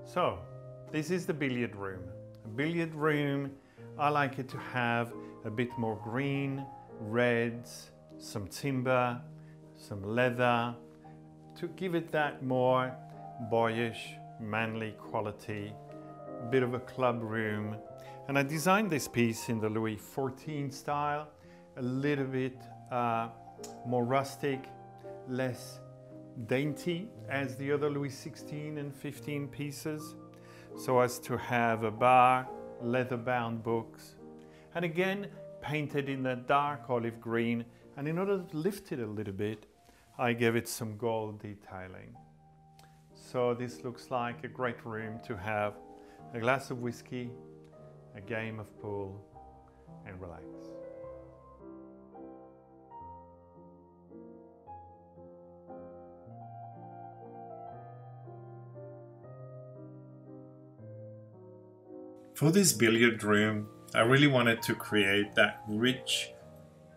So, this is the billiard room. A billiard room, I like it to have a bit more green, reds, some timber, some leather, to give it that more boyish, manly quality, a bit of a club room. And I designed this piece in the Louis XIV style, a little bit more rustic, less dainty as the other Louis XVI and XV pieces, so as to have a bar, leather-bound books, and again painted in that dark olive green, and in order to lift it a little bit, I gave it some gold detailing. So this looks like a great room to have a glass of whiskey, a game of pool, and relax. For this billiard room, I really wanted to create that rich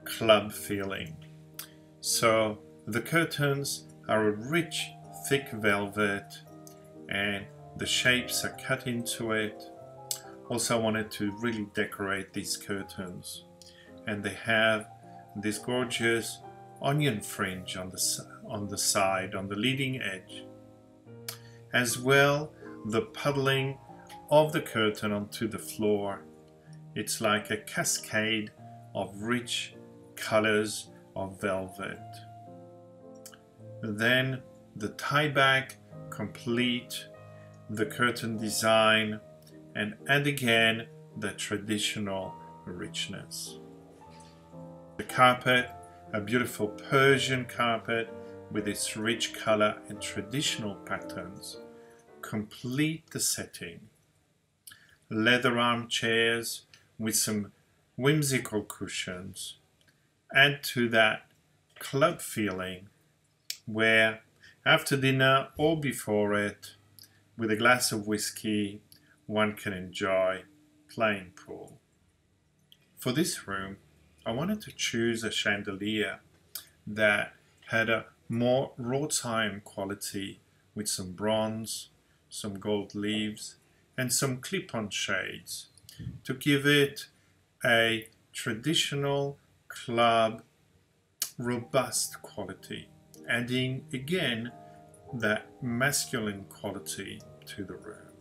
club feeling. So the curtains are a rich, thick velvet, and the shapes are cut into it. Also, I wanted to really decorate these curtains, and they have this gorgeous onion fringe on the side, on the leading edge. As well, the puddling of the curtain onto the floor. It's like a cascade of rich colors of velvet. Then the tie back complete the curtain design and add again the traditional richness. The carpet, a beautiful Persian carpet with its rich color and traditional patterns, complete the setting. Leather armchairs with some whimsical cushions add to that club feeling where after dinner or before it, with a glass of whiskey, one can enjoy playing pool. For this room, I wanted to choose a chandelier that had a more raw time quality with some bronze, some gold leaves, and some clip-on shades to give it a traditional club robust quality, adding again that masculine quality to the room.